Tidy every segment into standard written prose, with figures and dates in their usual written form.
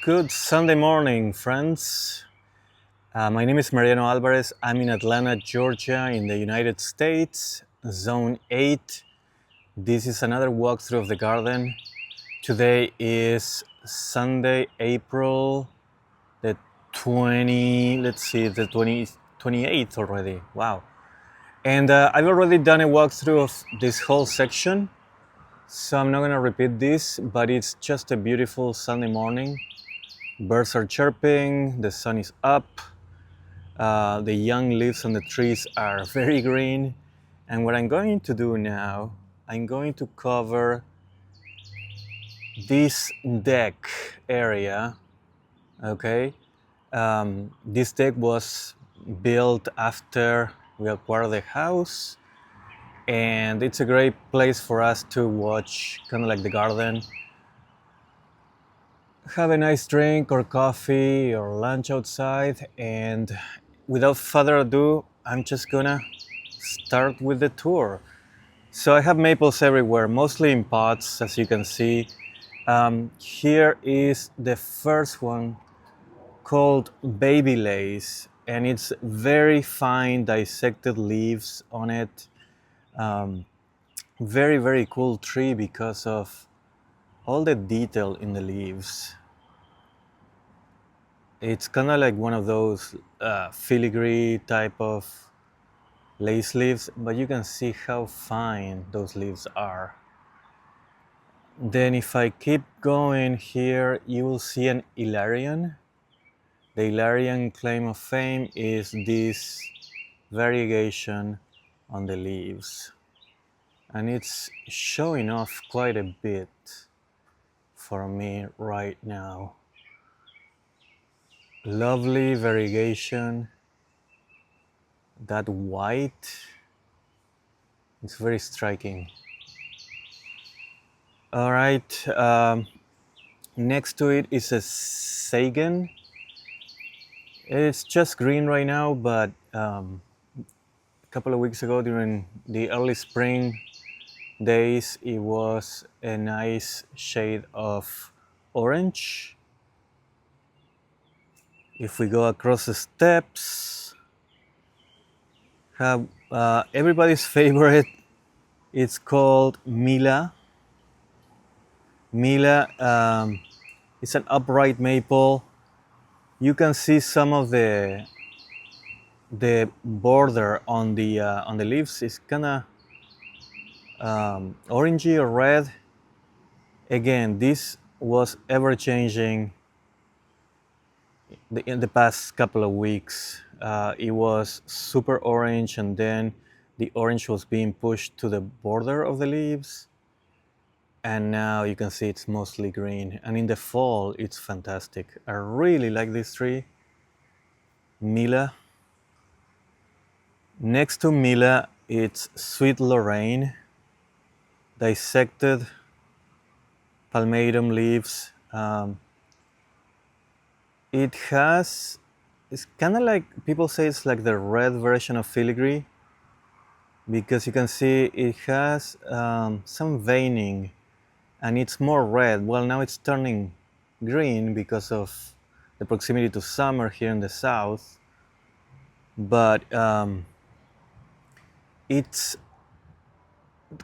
Good Sunday morning, friends. My name is Mariano Alvarez. I'm in Atlanta, Georgia, in the United States, Zone 8. This is another walkthrough of the garden. Today is Sunday, April the 28th already. Wow. And I've already done a walkthrough of this whole section, so I'm not going to repeat this, but it's just a beautiful Sunday morning. Birds are chirping, the sun is up, the young leaves on the trees are very green. And what I'm going to do now, I'm going to cover this deck area, okay? This deck was built after we acquired the house, and it's a great place for us to watch kind of like the garden, have a nice drink or coffee or lunch outside. And without further ado, I'm just gonna start with the tour. So I have maples everywhere, mostly in pots, as you can see. Here is the first one, called Baby Lace, and it's very fine dissected leaves on it. Very, very cool tree because of all the detail in the leaves. It's kind of like one of those filigree type of lace leaves, but you can see how fine those leaves are. Then if I keep going here, you will see an Ilarion. The Ilarion claim of fame is this variegation on the leaves. And it's showing off quite a bit for me right now. Lovely variegation. That white, it's very striking. All right, next to it is a Sagan. It's just green right now, but a couple of weeks ago during the early spring days, it was a nice shade of orange. If we go across the steps, have everybody's favorite, it's called Mila. Mila, it's an upright maple. You can see some of the border on the leaves is kind of orangey or red. Again, this was ever changing in the past couple of weeks. It was super orange, and then the orange was being pushed to the border of the leaves, and now you can see it's mostly green. And in the fall, it's fantastic. I really like this tree, Mila. Next to Mila, it's Sweet Lorraine, dissected palmatum leaves. It's kind of like, people say it's like the red version of filigree, because you can see it has some veining, and it's more red. Well, now it's turning green because of the proximity to summer here in the south, but it's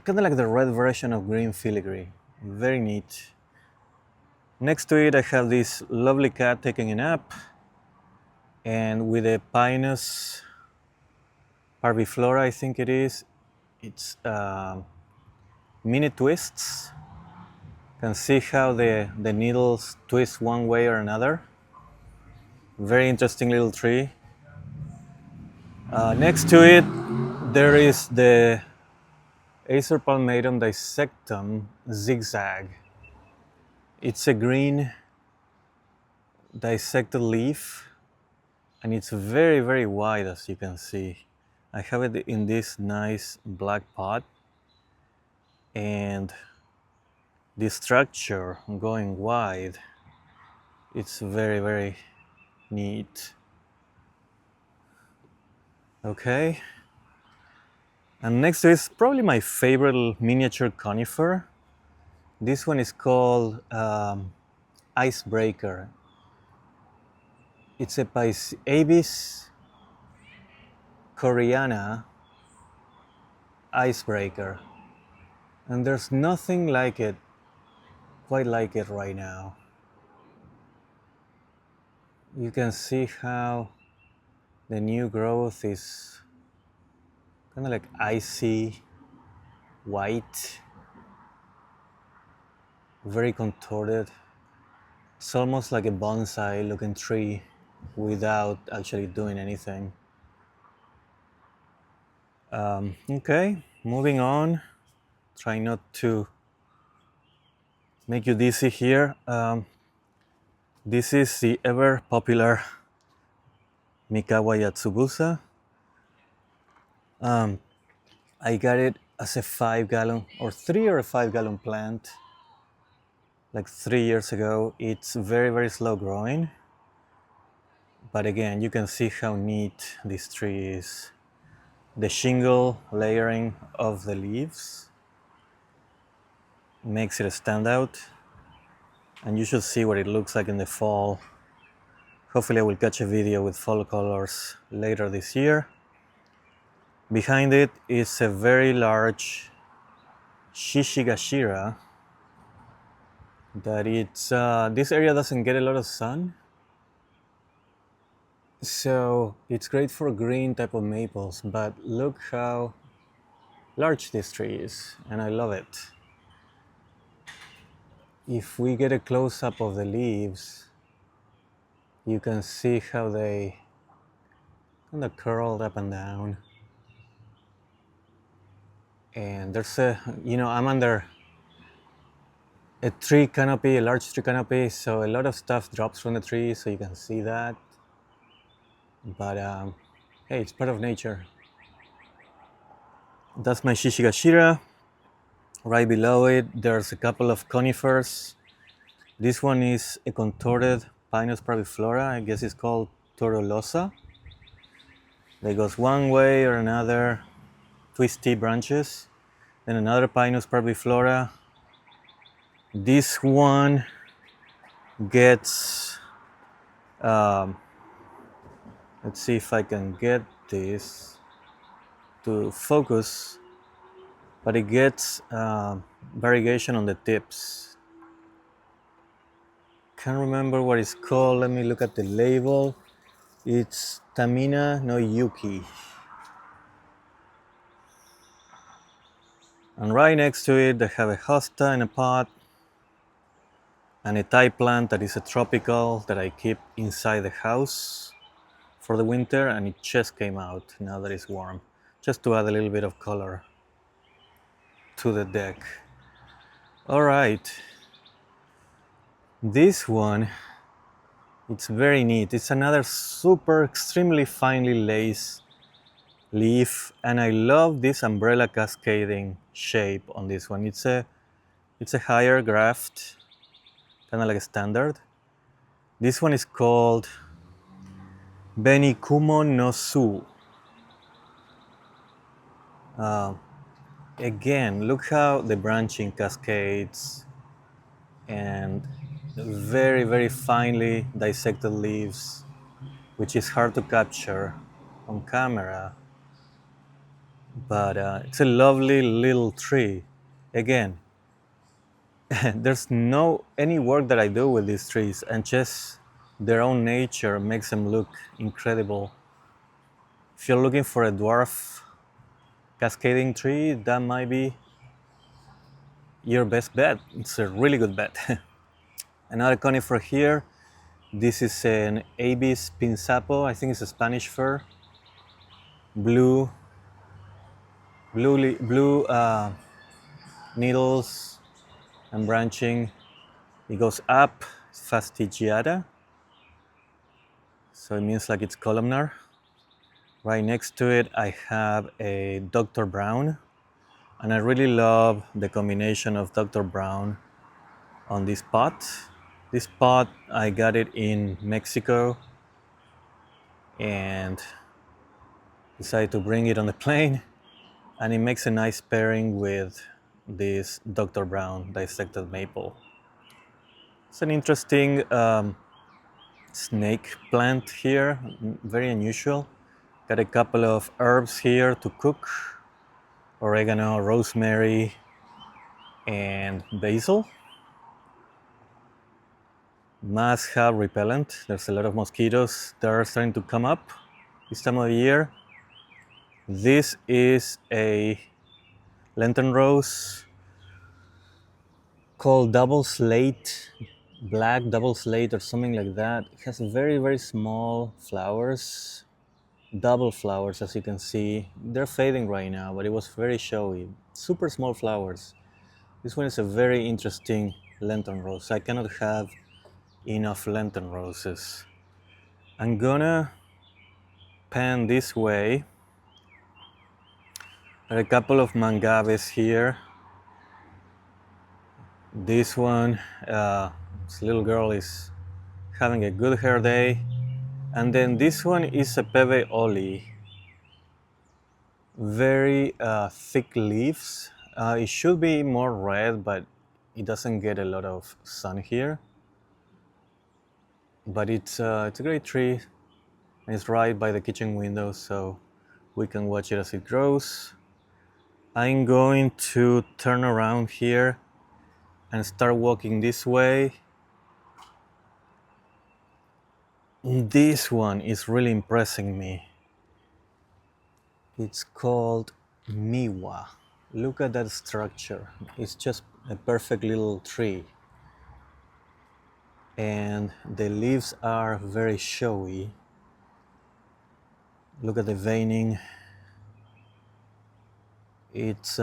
kind of like the red version of green filigree. Very neat. Next to it, I have this lovely cat taking a nap, and with a Pinus parviflora, I think it is. It's mini twists. You can see how the needles twist one way or another. Very interesting little tree. Next to it, there is the Acer palmatum dissectum zigzag. It's a green dissected leaf, and it's very, very wide, as you can see. I have it in this nice black pot, and the structure going wide, it's very, very neat. Okay, and next to it is probably my favorite miniature conifer. This one is called Icebreaker. It's a Abies coreana icebreaker, and there's nothing like it, quite like it right now. You can see how the new growth is kind of like icy white, very contorted. It's almost like a bonsai looking tree without actually doing anything. Okay, moving on. Try not to make you dizzy here. This is the ever popular Mikawa Yatsubusa. I got it as a 5 gallon or 3 or 5 gallon plant like 3 years ago. It's very, very slow growing. But again, you can see how neat this tree is. The shingle layering of the leaves makes it stand out. And you should see what it looks like in the fall. Hopefully I will catch a video with fall colors later this year. Behind it is a very large Shishigashira that this area doesn't get a lot of sun, so it's great for green type of maples, but look how large this tree is, and I love it. If we get a close-up of the leaves, you can see how they kind of curled up and down. And there's I'm under a tree canopy, a large tree canopy, so a lot of stuff drops from the tree, so you can see that. But hey, it's part of nature. That's my Shishigashira. Right below it, there's a couple of conifers. This one is a contorted Pinus parviflora. I guess it's called Torolosa. That goes one way or another, twisty branches. Then another Pinus parviflora. This one gets, let's see if I can get this to focus, but it gets variegation on the tips. Can't remember what it's called. Let me look at the label. It's Tamina no Yuki. And right next to it, they have a hosta in a pot and a Thai plant that is a tropical that I keep inside the house for the winter, and it just came out now that it's warm, just to add a little bit of color to the deck. All right, this one, it's very neat. It's another super extremely finely laced leaf, and I love this umbrella cascading shape on this one. It's a higher graft, kind of like a standard. This one is called Benikumo no Su. Again, look how the branching cascades and very, very finely dissected leaves, which is hard to capture on camera. But it's a lovely little tree. Again, there's no any work that I do with these trees, and just their own nature makes them look incredible. If you're looking for a dwarf cascading tree, that might be your best bet. It's a really good bet. Another conifer here. This is an Abies pinsapo. I think it's a Spanish fir. Blue needles and branching. It goes up, fastigiata. So it means like it's columnar. Right next to it, I have a Dr. Brown. And I really love the combination of Dr. Brown on this pot. This pot, I got it in Mexico and decided to bring it on the plane. And it makes a nice pairing with this Dr. Brown dissected maple. It's an interesting snake plant here, very unusual. Got a couple of herbs here to cook, oregano, rosemary, and basil. Must have repellent. There's a lot of mosquitoes that are starting to come up this time of the year. This is a lantern rose called double slate, black double slate or something like that. It has very, very small flowers, double flowers, as you can see. They're fading right now, but it was very showy. Super small flowers. This one is a very interesting lantern rose. I cannot have enough lantern roses. I'm gonna pan this way. There are a couple of mangaves here. This one, this little girl is having a good hair day. And then this one is a Peve Oli. Very thick leaves. It should be more red, but it doesn't get a lot of sun here. But it's a great tree. And it's right by the kitchen window, so we can watch it as it grows. I'm going to turn around here and start walking this way. This one is really impressing me. It's called Miwa. Look at that structure. It's just a perfect little tree. And the leaves are very showy. Look at the veining. It's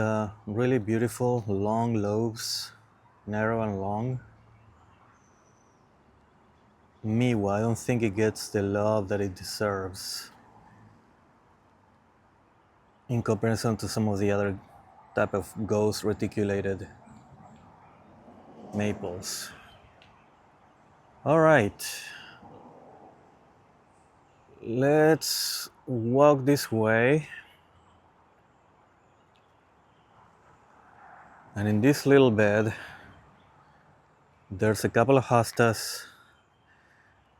really beautiful, long lobes, narrow and long. Miwa, I don't think it gets the love that it deserves in comparison to some of the other type of ghost reticulated maples. All right, let's walk this way. And in this little bed, there's a couple of hostas.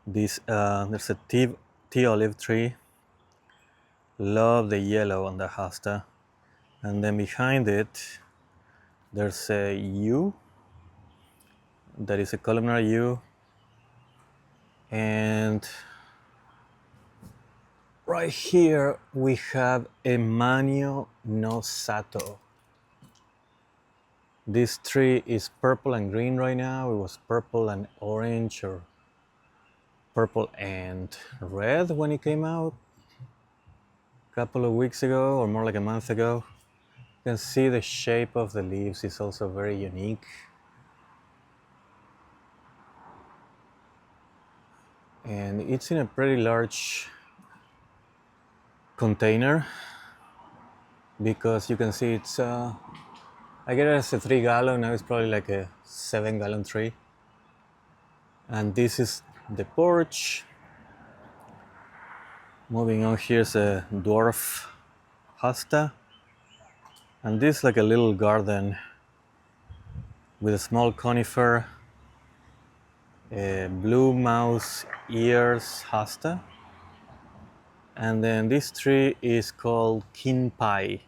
There's a tea olive tree. Love the yellow on the hosta. And then behind it, there's a yew. That is a columnar yew. And right here we have a Manio no Sato. This tree is purple and green right now. It was purple and orange, or purple and red when it came out a couple of weeks ago, or more like a month ago. You can see the shape of the leaves is also very unique. And it's in a pretty large container, because you can see it's I get it as a 3-gallon. Now it's probably like a 7-gallon tree. And this is the porch. Moving on, here's a dwarf hosta. And this is like a little garden with a small conifer, a blue mouse ears hosta. And then this tree is called Kinpai.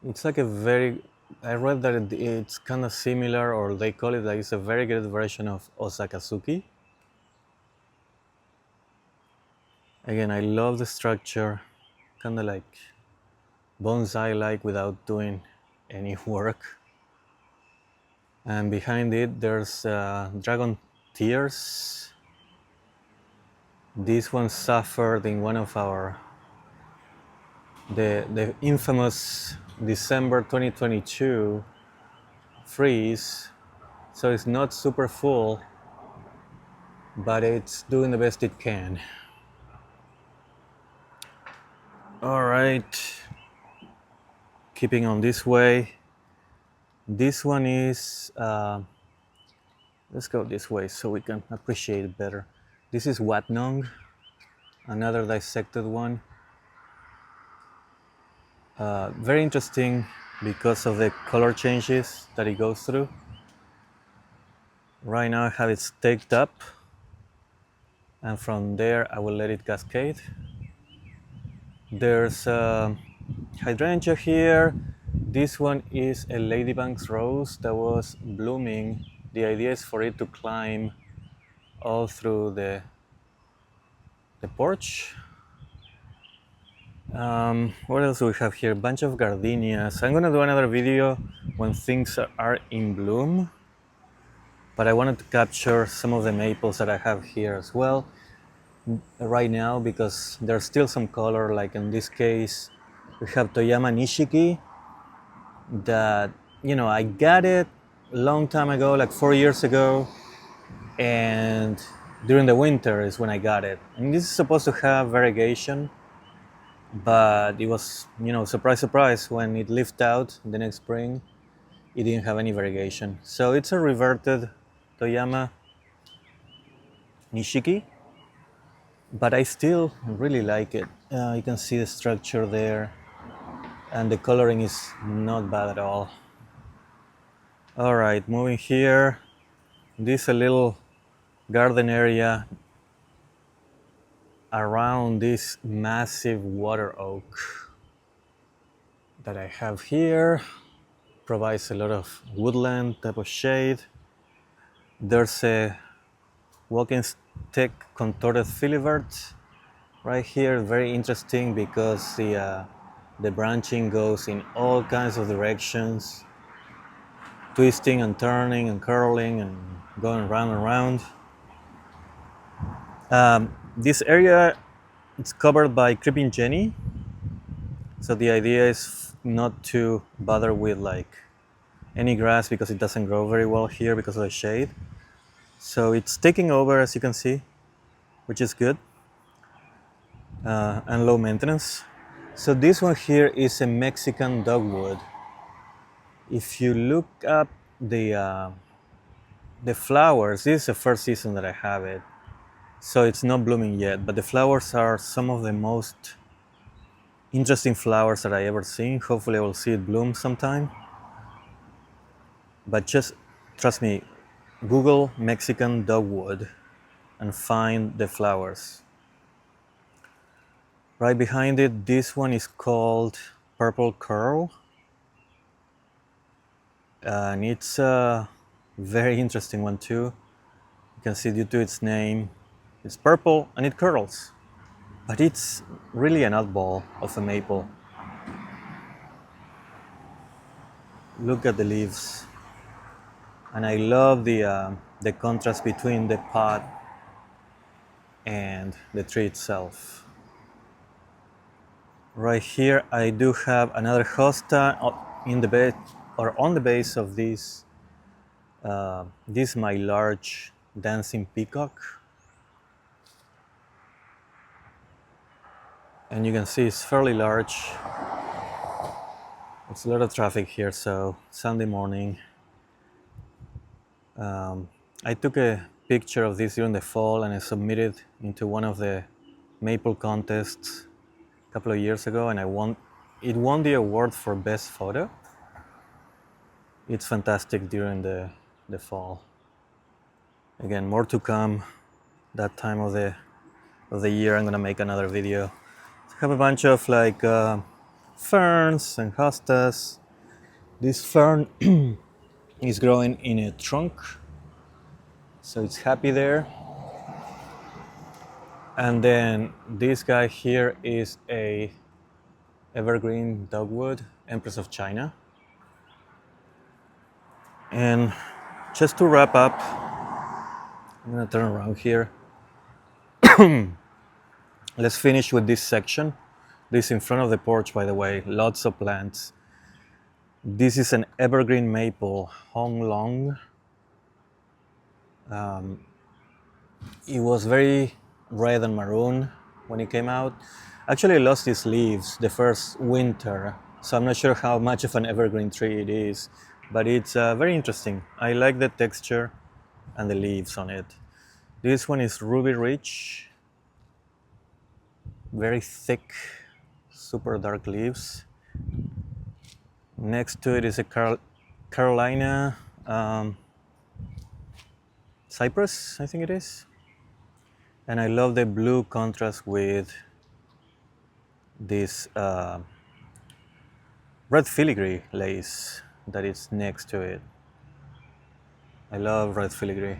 It's like a very, I read that it's kind of similar, or they call it like it's a very good version of Osakazuki. Again, I love the structure, kind of like bonsai-like without doing any work. And behind it, there's dragon tears. This one suffered in one of our, the infamous December 2022 freeze. So it's not super full, but it's doing the best it can. All right, keeping on this way. This one is, let's go this way so we can appreciate it better. This is Watnong, another dissected one. Very interesting because of the color changes that it goes through. Right now I have it staked up, and from there I will let it cascade. There's a hydrangea here. This one is a ladybank's rose that was blooming. The idea is for it to climb all through the porch. What else do we have here? A bunch of gardenias. I'm gonna do another video when things are in bloom, but I wanted to capture some of the maples that I have here as well right now because there's still some color. Like in this case, we have Toyama Nishiki that, you know, I got it a long time ago, like 4 years ago, and during the winter is when I got it. And this is supposed to have variegation, but it was, you know, surprise, surprise, when it leafed out the next spring, it didn't have any variegation. So it's a reverted Toyama Nishiki, but I still really like it. You can see the structure there, and the coloring is not bad at all. All right, moving here. This is a little garden area around this massive water oak that I have here. Provides a lot of woodland type of shade. There's a walking stick contorted filibert right here. Very interesting because the branching goes in all kinds of directions, twisting and turning and curling and going round and round. This area is covered by creeping jenny, so the idea is not to bother with like any grass because it doesn't grow very well here because of the shade. So it's taking over, as you can see, which is good, and low maintenance. So this one here is a Mexican dogwood. If you look up the flowers, this is the first season that I have it, so it's not blooming yet, but the flowers are some of the most interesting flowers that I ever seen. Hopefully I will see it bloom sometime. But just trust me, Google Mexican dogwood and find the flowers. Right behind it, this one is called Purple Curl. And it's a very interesting one too. You can see due to its name, it's purple and it curls. But it's really an oddball of a maple. Look at the leaves. And I love the contrast between the pot and the tree itself. Right here I do have another hosta in the base, or on the base of this. This is my large dancing peacock. And you can see it's fairly large. It's a lot of traffic here, so Sunday morning. I took a picture of this during the fall and I submitted into one of the maple contests a couple of years ago, and it won the award for best photo. It's fantastic during the fall. Again, more to come that time of the year. I'm gonna make another video. I have a bunch of like ferns and hostas. This fern is growing in a trunk, so it's happy there. And then this guy here is a evergreen dogwood, Empress of China. And just to wrap up, I'm gonna turn around here. Let's finish with this section. This in front of the porch, by the way, lots of plants. This is an evergreen maple, Hong Long. It was very red and maroon when it came out. Actually, it lost its leaves the first winter, so I'm not sure how much of an evergreen tree it is, but it's very interesting. I like the texture and the leaves on it. This one is Ruby Rich, very thick, super dark leaves. Next to it is a Carolina cypress, I think it is. And I love the blue contrast with this red filigree lace that is next to it. I love red filigree.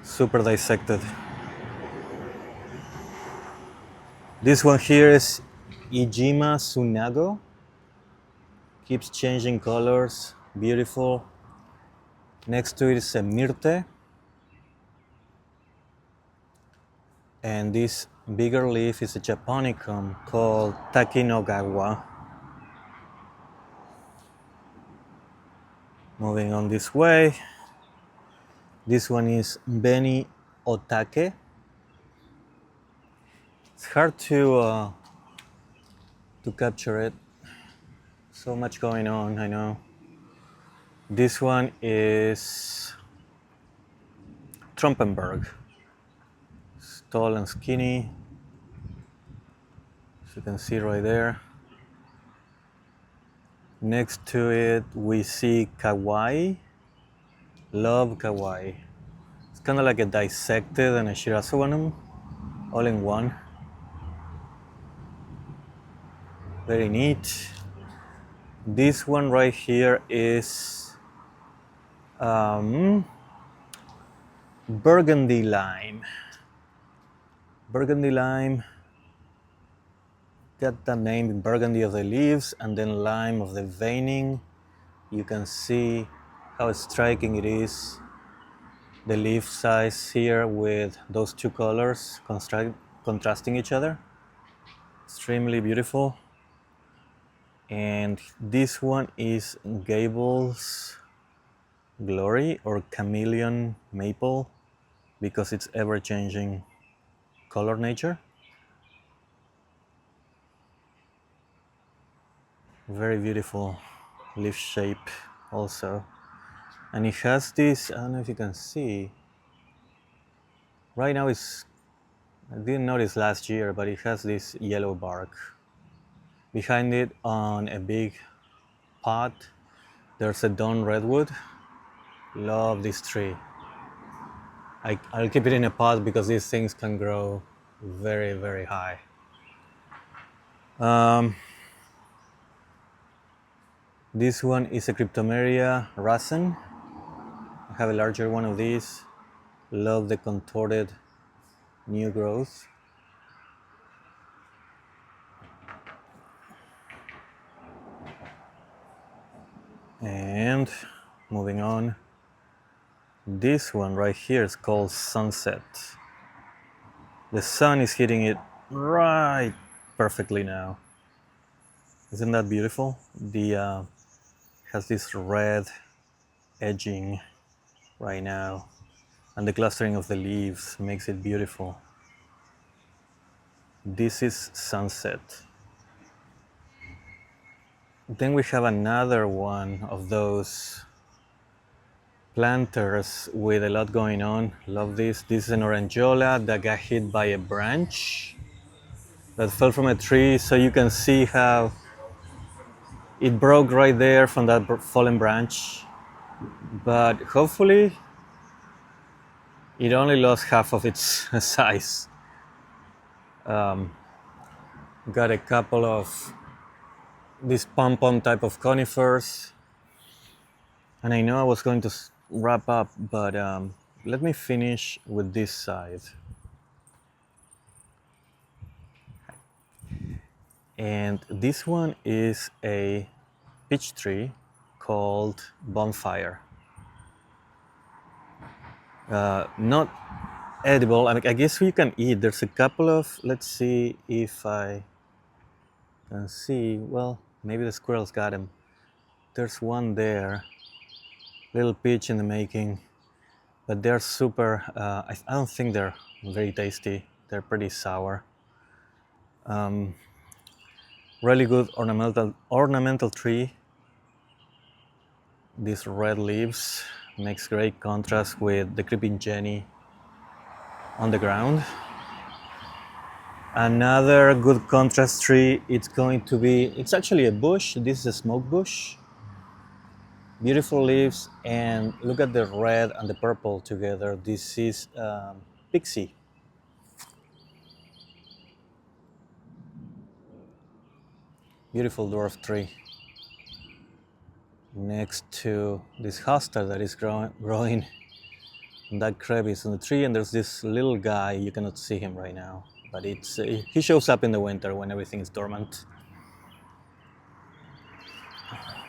Super dissected. This one here is Ijima Sunago. Keeps changing colors, beautiful. Next to it is a Myrte. And this bigger leaf is a Japonicum called Takinagawa. Moving on this way. This one is Beni Otake. It's hard to capture it. So much going on, I know. This one is Trompenberg. It's tall and skinny, as you can see right there. Next to it, we see Kawaii. Love Kawaii. It's kind of like a dissected and a Shirasawanum all in one. Very neat. This one right here is Burgundy Lime. Burgundy Lime got the name burgundy of the leaves and then lime of the veining. You can see how striking it is. The leaf size here with those two colors contrasting each other. Extremely beautiful. And this one is Gable's Glory or Chameleon Maple because it's ever-changing color nature. Very beautiful leaf shape also. And it has this, I don't know if you can see, right now I didn't notice last year, but it has this yellow bark. Behind it on a big pot, there's a Dawn Redwood. Love this tree. I'll keep it in a pot because these things can grow very, very high. This one is a Cryptomeria Rasen. I have a larger one of these. Love the contorted new growth. And moving on, this one right here is called Sunset. The sun is hitting it right perfectly now. Isn't that beautiful? The has this red edging right now, and the clustering of the leaves makes it beautiful. This is Sunset. Then we have another one of those planters with a lot going on. Love this. This is an Orangeola that got hit by a branch that fell from a tree, so you can see how it broke right there from that fallen branch. But hopefully it only lost half of its size. Got a couple of these pom-pom type of conifers, and I know I was going to wrap up, but let me finish with this side. And this one is a peach tree called Bonfire. Not edible. I guess you can eat. There's a couple of, let's see if I can see. Well, maybe the squirrels got them. There's one there, little peach in the making, but they're super, I don't think they're very tasty. They're pretty sour. Really good ornamental tree. These red leaves makes great contrast with the creeping Jenny on the ground. Another good contrast tree, it's actually a bush. This is a smoke bush. Beautiful leaves, and look at the red and the purple together. This is Pixie. Beautiful dwarf tree next to this hosta that is growing in that crevice in the tree, and there's this little guy. You cannot see him right now, but he shows up in the winter when everything is dormant.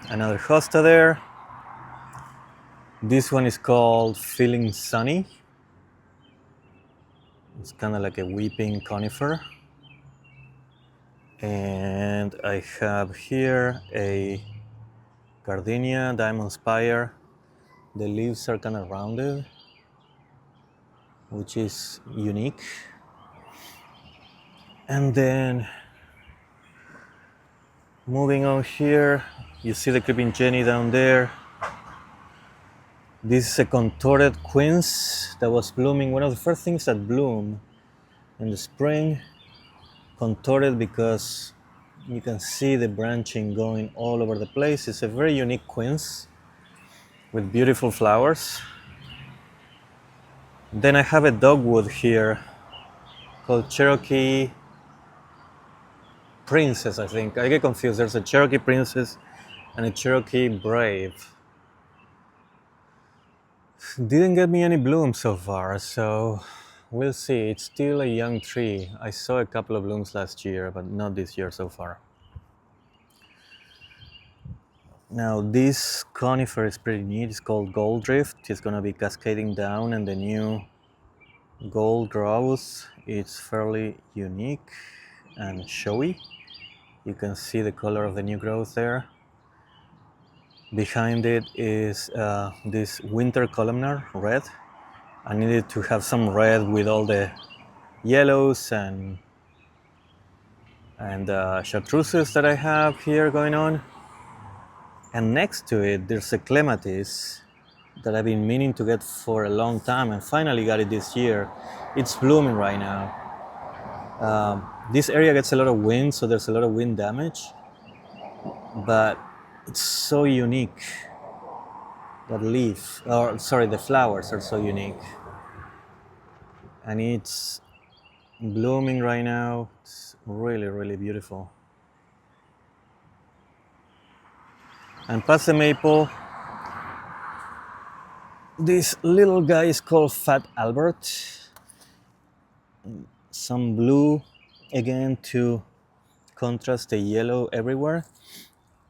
Another hosta there. This one is called Feeling Sunny. It's kind of like a weeping conifer. And I have here a gardenia, diamond spire. The leaves are kind of rounded, which is unique. And then moving on here, you see the creeping Jenny down there. This is a contorted quince that was blooming. One of the first things that bloom in the spring. Contorted because you can see the branching going all over the place. It's a very unique quince with beautiful flowers. Then I have a dogwood here called Cherokee Princess, I think. I get confused. There's a Cherokee Princess and a Cherokee Brave. Didn't get me any blooms so far, so we'll see. It's still a young tree. I saw a couple of blooms last year, but not this year so far. Now this conifer is pretty neat. It's called Gold Drift. It's gonna be cascading down, and the new gold growth is fairly unique and showy. You can see the color of the new growth there. Behind it is this winter columnar red. I needed to have some red with all the yellows and chartreuses that I have here going on. And next to it, there's a clematis that I've been meaning to get for a long time, and finally got it this year. It's blooming right now. This area gets a lot of wind, so there's a lot of wind damage, but it's so unique. The flowers are so unique. And it's blooming right now. It's really, really beautiful. And past the maple, this little guy is called Fat Albert. Some blue, again, to contrast the yellow everywhere.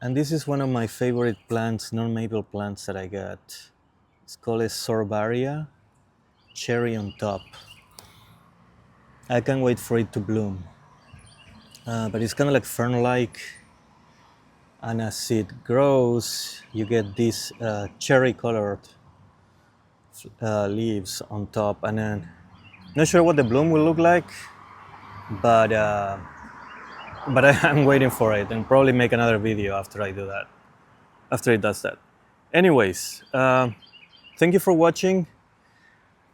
And this is one of my favorite plants, non-maple plants that I got. It's called a Sorbaria Cherry on Top. I can't wait for it to bloom. But it's kind of like fern-like. And as it grows, you get these cherry-colored leaves on top. And then, not sure what the bloom will look like, but I'm waiting for it, and probably make another video after I do that. After it does that. Anyways, thank you for watching.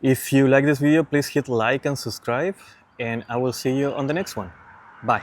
If you like this video, please hit like and subscribe, and I will see you on the next one. Bye.